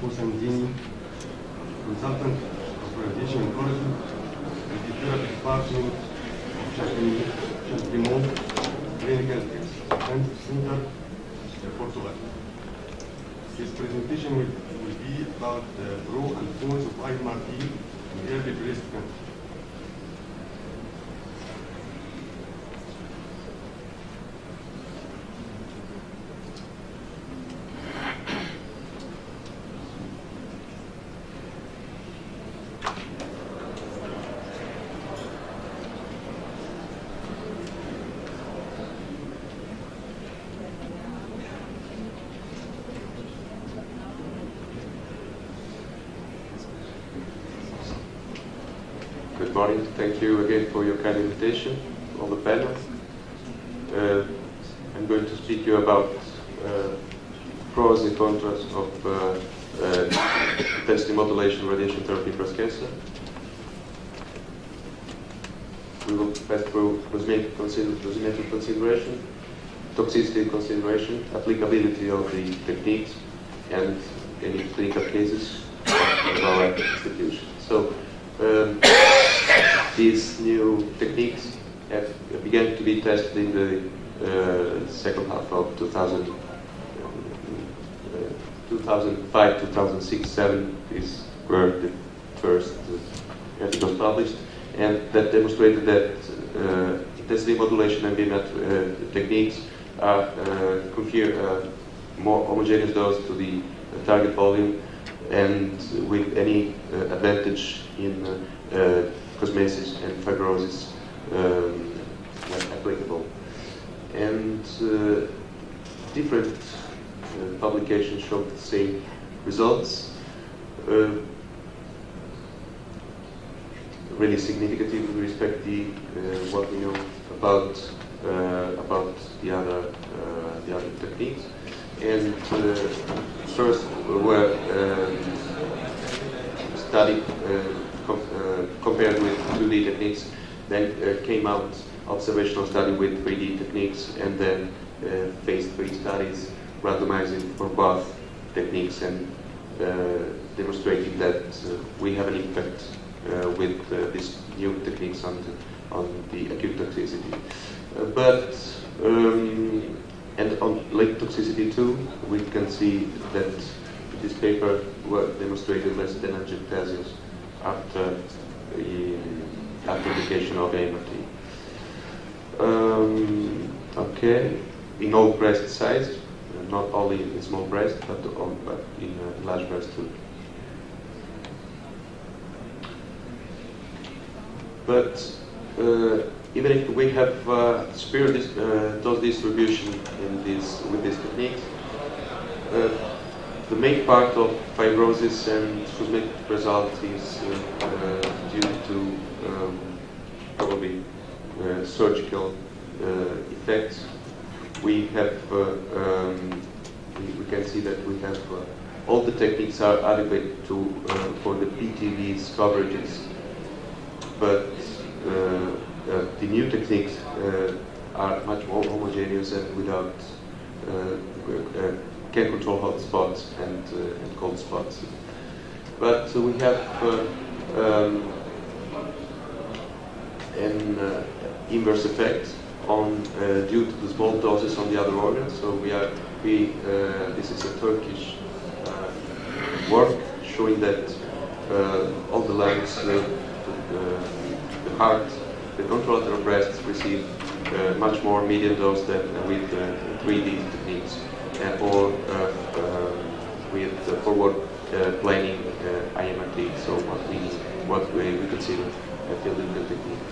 Cosandini, consultant of radiation oncology with the therapy department of Champignon Clinical Center, Portugal. His presentation will be about the pros and cons of IMRT in early breast cancer. Good morning. Thank you again for your kind invitation to all the panel. I'm going to speak to you about pros and cons of intensity modulation radiation therapy in breast cancer. We will pass through cosmetic consideration, toxicity consideration, applicability of the techniques, and any clinical cases of our institution. So. These new techniques have began to be tested in the second half of 2005, 2006, 2007 is where the first articles published, and that demonstrated that intensity modulation and BMAT techniques confer more homogeneous dose to the target volume, and with any advantage in cosmesis and fibrosis when applicable. And different publications showed the same results, really significant with respect to what we know about the other techniques. And first were studied compared with 2D techniques, then came out observational study with 3D techniques, and then phase 3 studies randomizing for both techniques and demonstrating that we have an impact with these new techniques on the acute toxicity. And on late toxicity too, we can see that this paper demonstrated less than angiotensin after application of AMRT. Okay, in all breast size, not only in small breast, but in large breast too. But even if we have superior dose distribution with these techniques, the main part of fibrosis and cosmetic result is due to probably surgical effects. We have we can see that we have all the techniques are adequate for the PTV's coverages, but the new techniques are much more homogeneous and without can control hot spots and cold spots. But we have an inverse effect on due to the small doses on the other organs. So this is a Turkish work showing that all the lungs, the heart, the contralateral breasts receive much more medium dose than with 3D techniques or with forward planning IMRT. So what we consider a field technique.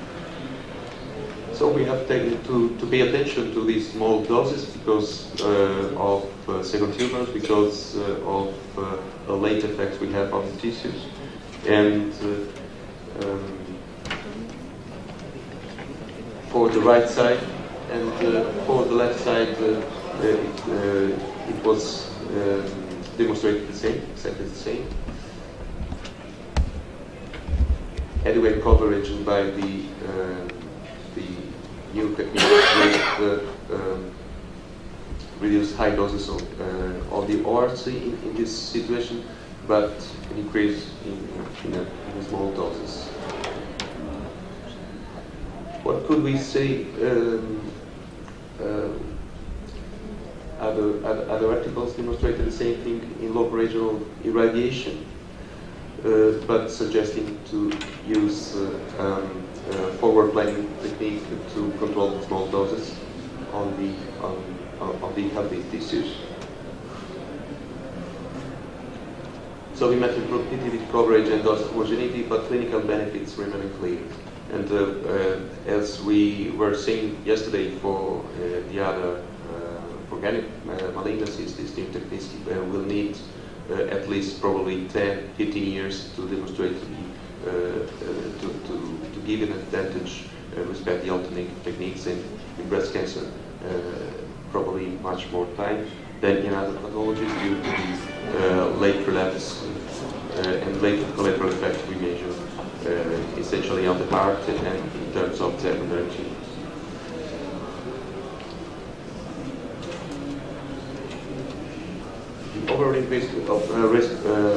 So we have taken to pay attention to these small doses because of second tumors, because of the late effects we have on the tissues, and for the right side and for the left side, it was demonstrated the same, exactly the same. Adequate coverage by the new technique with reduced high doses of the ORC in this situation, but an increase in small doses. What could we say? Other articles demonstrated the same thing in local regional irradiation, but suggesting to use forward planning technique to control the small doses on the healthy tissues. So we met improved PTV coverage and dose homogeneity, but clinical benefits remain clear. And as we were saying yesterday for the other organic malignancies, these new techniques will need at least probably 10, 15 years to demonstrate to give an advantage with respect to the alternative techniques in breast cancer, probably much more time than in other pathologies due to the late relapse and late collateral effect we measure essentially on the heart and in terms of secondary tumors. The overall risk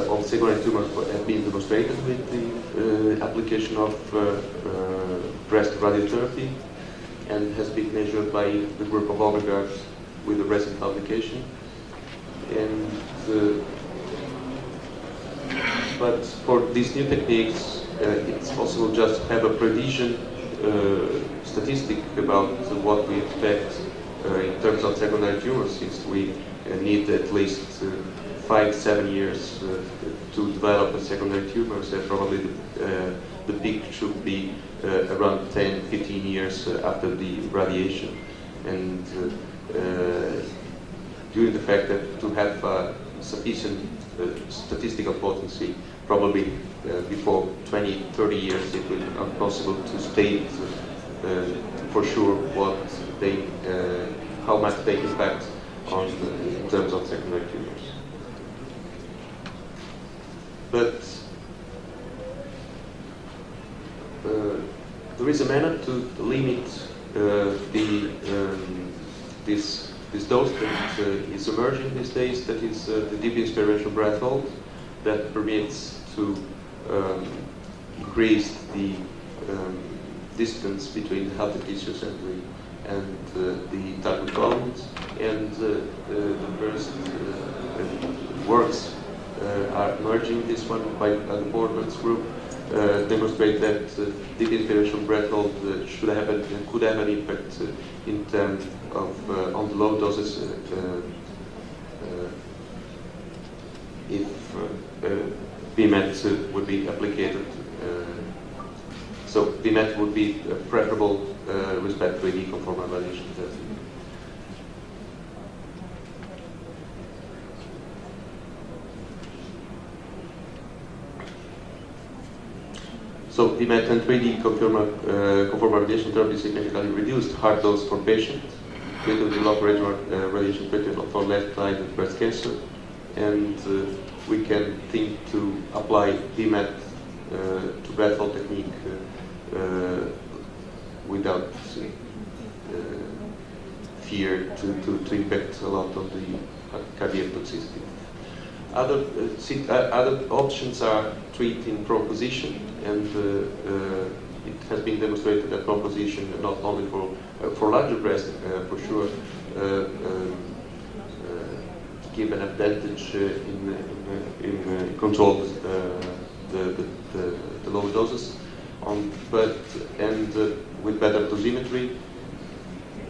of secondary tumors has been demonstrated with the application of breast radiotherapy and has been measured by the group of Overgaard with the recent publication. But for these new techniques, it's possible just to have a precision statistic about what we expect in terms of secondary tumors, since we need at least 5-7 years to develop a secondary tumor. So probably the peak should be around 10-15 years after the radiation. And due to the fact that to have sufficient statistical potency, probably before 20-30 years, it will be impossible to state for sure how much they impact in terms of secondary tumors. But there is a manner to limit this dose that is emerging these days, that is the deep inspiration breath hold, that permits to increase the distance between the healthy tissues and the target columns. And the first works are emerging. This one by the Boardman's group demonstrate that deep inspiration breath hold could have an impact in terms of on the low doses if VMAT would be applied. So VMAT would be preferable with respect to any conformal radiation therapy. So VMAT and 3D conformal radiation therapy significantly reduced hard dose for patients with the local regional radiation treatment for left-sided breast cancer, and we can think to apply VMAT to breath hold technique without fear to impact a lot on the cardiac toxicity. Other options are treat in prone position, and it has been demonstrated that prone position, not only for larger breast, for sure, give an advantage in control the low doses, with better dosimetry,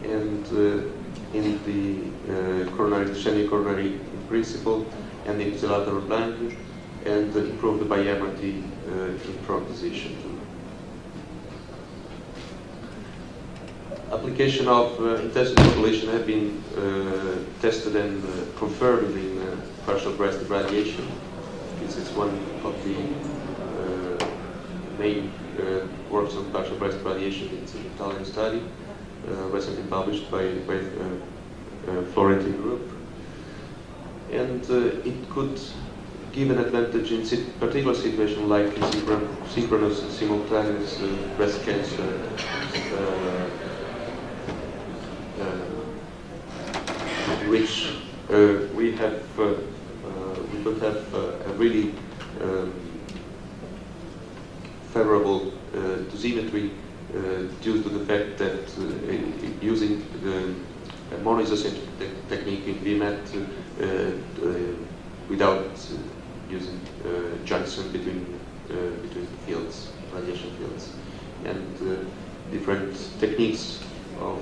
and in the coronary descending coronary principle, and the ipsilateral band, and improve the biometry in prone position. Application of intensive population have been tested and confirmed in partial breast irradiation. This is one of the main works on partial breast irradiation. It's an Italian study, recently published by Florentine group. And it could give an advantage in particular situation like synchronous simultaneous breast cancer, which we could have a really favorable dosimetry due to the fact that using the monoisocentric technique in VMAT without using junction between fields, radiation fields, and different techniques of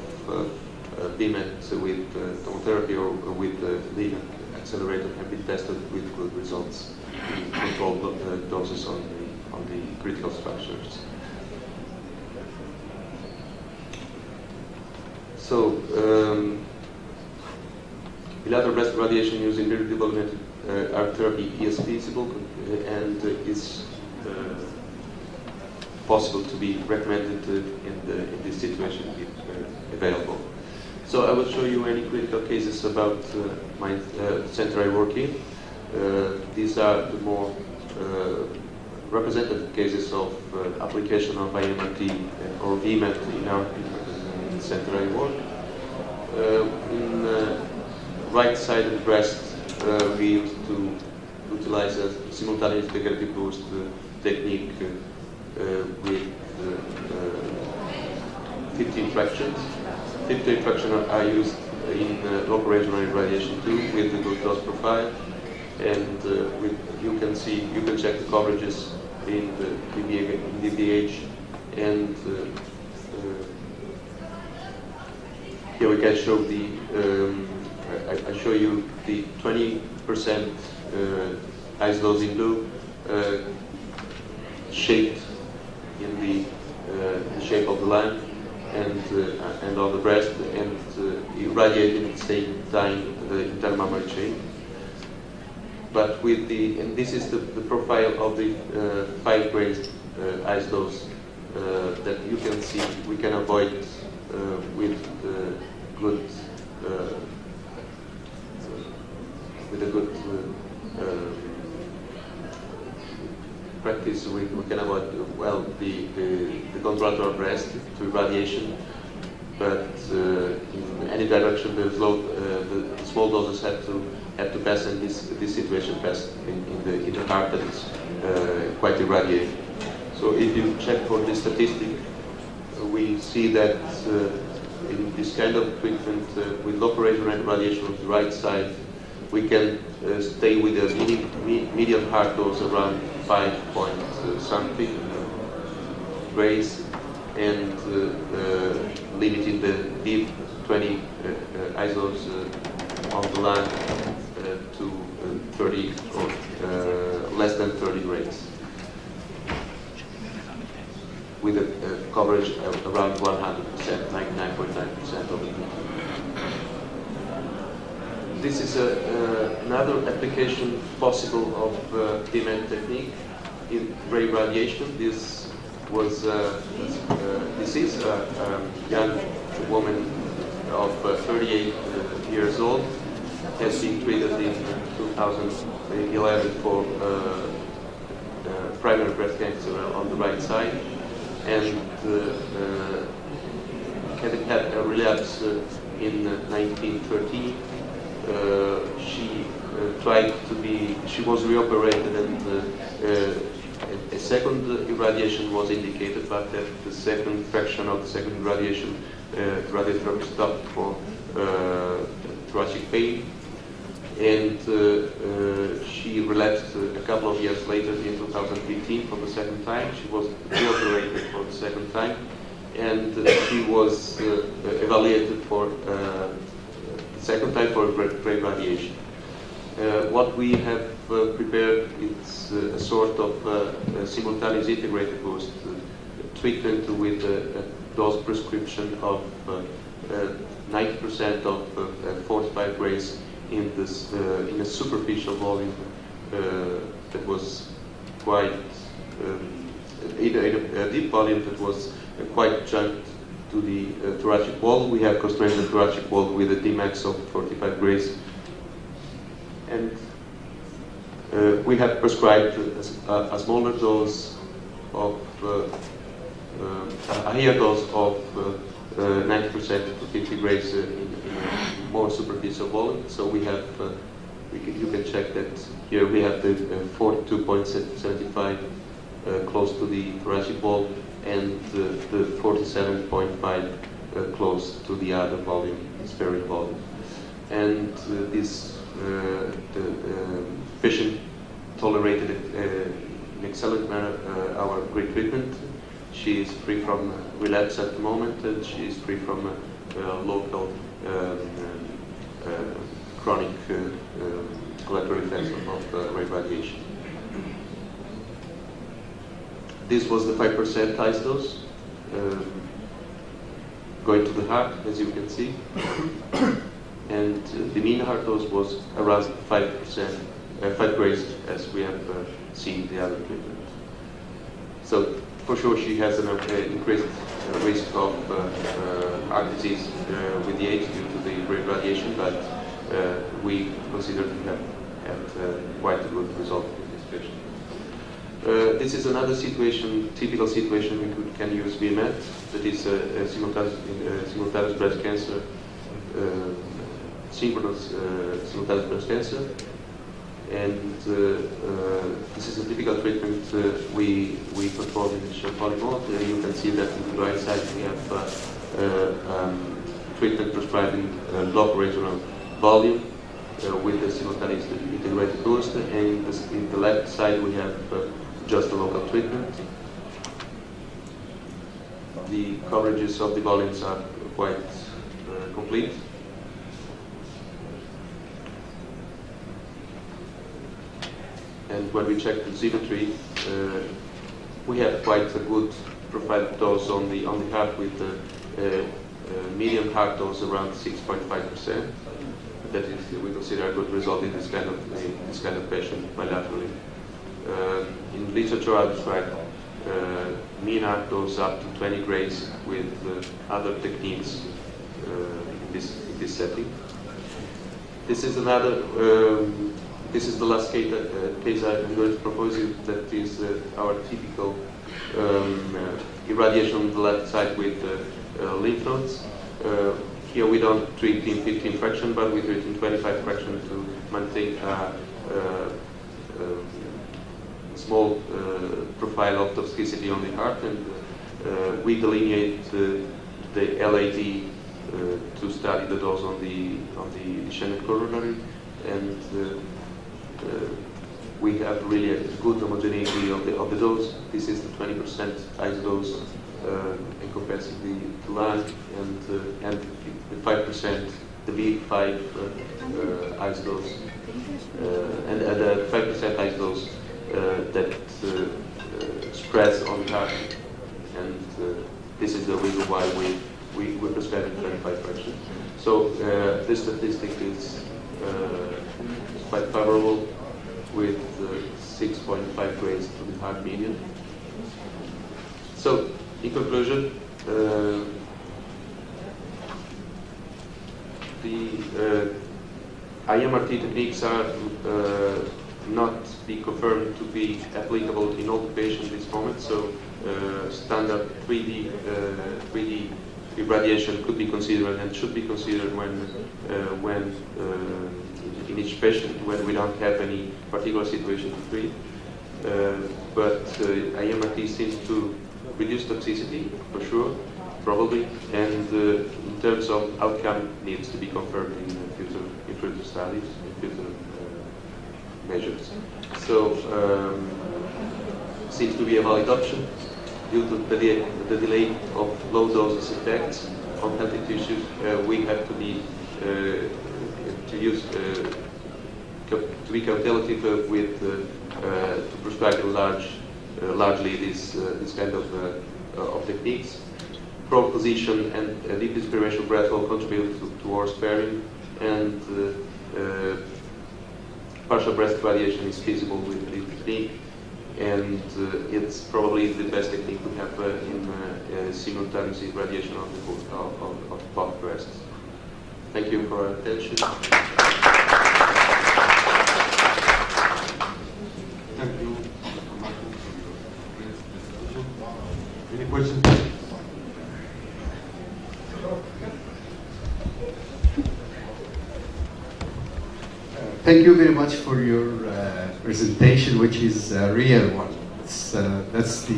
VMAT with tomotherapy or with the accelerator have been tested with good results in controlled doses on the critical structures. So, bilateral breast radiation using irritable arc therapy is feasible and is possible to be recommended in this situation if available. So I will show you any critical cases about my center I work in. These are the more representative cases of application of IMRT or VMAT in our center I work. In right side of the breast, we used to utilize a simultaneous integrative boost technique with 15 fractions. 15 fractions are used in local regional radiation too with the good dose profile, and you can check the coverages in the DBH, and here we can show the I show you the 20% ice dose in blue shaped in the shape of the line and on the breast, and irradiating at the same time the intermammary chain. But with and this is the profile of the 5 grains ice dose that you can see we can avoid with a good practice. We can avoid well the contralateral breast to irradiation, but in any direction the small doses have to pass, and this situation passed in the heart that is quite irradiated. So if you check for this statistic, we see that in this kind of treatment with local regional radiation on the right side, we can stay with a median heart dose around 5 point something grays, and limiting the deep 20 isos on the line to 30 or less than 30 grays, with a coverage of around 100%, 99.9% of the people. This is another application possible of VMAT technique in ray radiation. This is a young woman of 38 years old, has been treated in 2011 for primary breast cancer on the right side, and had a relapse in 1913. She was reoperated, and a second irradiation was indicated, but at the second fraction of the second irradiation, radiotherapy stopped for thoracic pain, and she relapsed a couple of years later in 2015 for the second time. She was reoperated for the second time, and she was evaluated for the second time for ray radiation. What we have prepared is a sort of simultaneous integrated boost treatment with a dose prescription of 90% of 45 grays in a superficial volume that was quite in a deep volume that was quite junked to the thoracic wall. We have constrained the thoracic wall with a Dmax of 45 grays, and we have prescribed a smaller dose of a higher dose of 90% to 50 grays in a more superficial volume. So we have you can check that here we have the 42.75 close to the thoracic wall, and the 47.5 close to the other volume, spheric volume. And this patient tolerated in excellent manner our great treatment. She is free from relapse at the moment, and she is free from local chronic collateral effects of radiation. This was the 5% ice dose going to the heart, as you can see, and the mean heart dose was around 5%, 5 grays, as we have seen the other treatment. So for sure, she has an increased risk of heart disease with the age due to the radiation, but we consider to have had quite a good result in this patient. This is another situation, typical situation we can use VMAT, that is simultaneous breast cancer, synchronous simultaneous breast cancer. And this is a typical treatment we perform in the Champagne mode. You can see that on the right side we have treatment prescribing local regional volume with the simultaneous integrated boost, and in the left side we have just a local treatment. The coverages of the volumes are quite complete. And when we check the symmetry, we have quite a good profile dose on the heart, with the medium heart dose around 6.5%. That is, we consider a good result in this kind of patient bilaterally. In literature, I describe mean heart dose up to 20 grays with other techniques in this setting. This is another. This is the last case I'm going to propose you. That is our typical irradiation on the left side with lymph nodes. Here we don't treat in 15 fraction, but we treat in 25 fraction to maintain a small profile of toxicity on the heart, and we delineate the LAD to study the dose on the descending coronary, and we have really a good homogeneity of the dose. This is the 20% ice dose encompassing the lung, and the 5%, the V5 ice dose, and the 5% ice dose that spreads on the heart, and this is the reason why we prescribe in 25 fraction. So this statistic is quite favorable, with 6.5 grays to the heart median. So, in conclusion, the IMRT techniques are not be confirmed to be applicable in all the patients at this moment. So, standard 3D irradiation could be considered and should be considered when in each patient, when we don't have any particular situation to treat. But IMRT seems to reduce toxicity, for sure, probably, and in terms of outcome, needs to be confirmed in future studies, in future measures. So, seems to be a valid option due to the delay of low doses effects on healthy tissues. We have to be to be calculative with to prescribe largely this kind of techniques. Probe position and deep inspiration breath will contribute towards pairing, and partial breath radiation is feasible with this technique, and it's probably the best technique we have in simultaneous irradiation of both breasts. Thank you for your attention. Thank you, Dr. Martin, for your great presentation. Any questions? Thank you very much for your presentation, which is a real one. That's the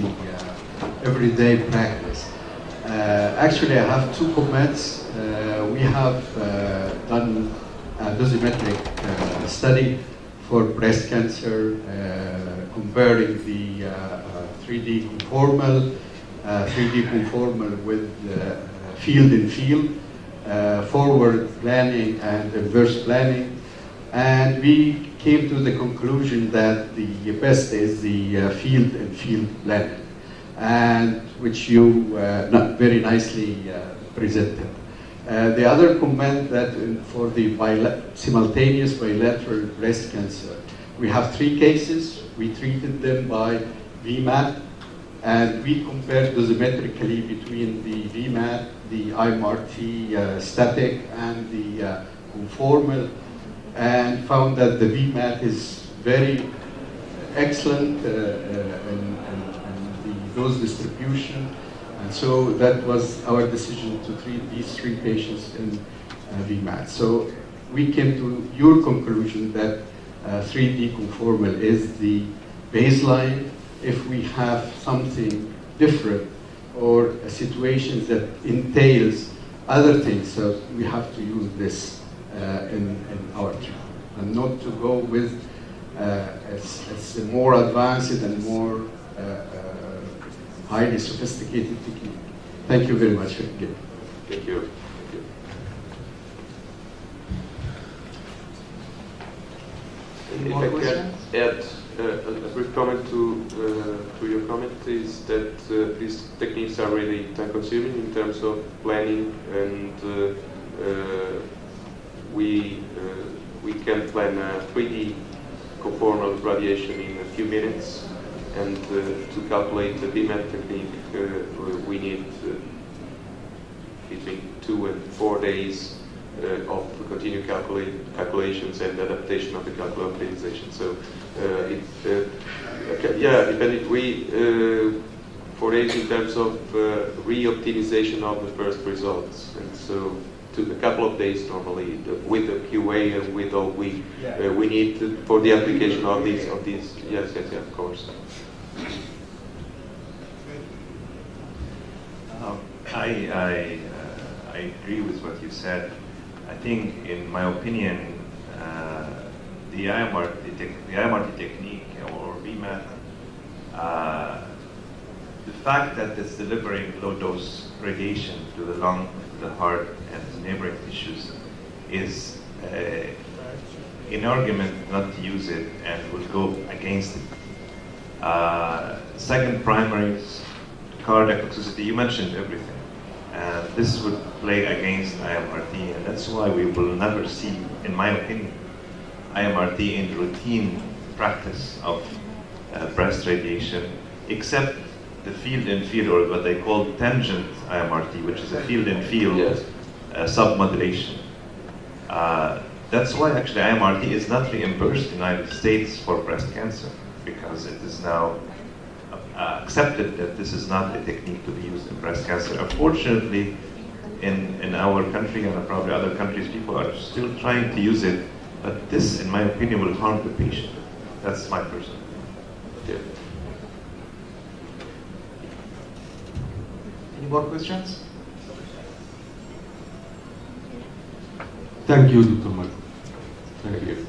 everyday practice. Actually, I have two comments. We have done a dosimetric study for breast cancer, comparing the 3D conformal, with field in field, forward planning and reverse planning. And we came to the conclusion that the best is the field and field planning, and which you not very nicely presented. The other comment that for the simultaneous bilateral breast cancer, we have 3 cases. We treated them by VMAT, and we compared dosimetrically between the VMAT, the IMRT static, and the conformal, and found that the VMAT is very excellent in the dose distribution. And so that was our decision to treat these 3 patients in VMAT. So we came to your conclusion that 3D conformal is the baseline. If we have something different or situations that entails other things, so we have to use this in our treatment, and not to go with it's a more advanced and more highly sophisticated technique. Thank you very much again. Thank you. If I can add a brief comment to your comment, is that these techniques are really time-consuming in terms of planning, and we can plan a 3D conformal radiation in a few minutes, and to calculate the BMAT technique, we need between 2 and 4 days of continued calculations and adaptation of the calculator optimization. So depending 4 days in terms of re-optimization of the first results, and so to a couple of days normally with the QA and with all we need for the application of these. Yes, of course. I agree with what you said. I think, in my opinion, the IMRT technique, or VMAT, the fact that it's delivering low-dose radiation to the lung, to the heart, and neighboring tissues is an argument not to use it, and will go against it. Second, primaries, cardiac toxicity, you mentioned everything. And this would play against IMRT, and that's why we will never see, in my opinion, IMRT in routine practice of breast radiation, except the field-in-field, or what they call tangent IMRT, which is a field-in-field submodulation. That's why actually IMRT is not reimbursed in the United States for breast cancer, because it is now accepted that this is not a technique to be used in breast cancer. Unfortunately, in our country and probably other countries, people are still trying to use it, but this, in my opinion, will harm the patient. That's my personal opinion. Any more questions? Thank you, Dr. Michael. Thank you.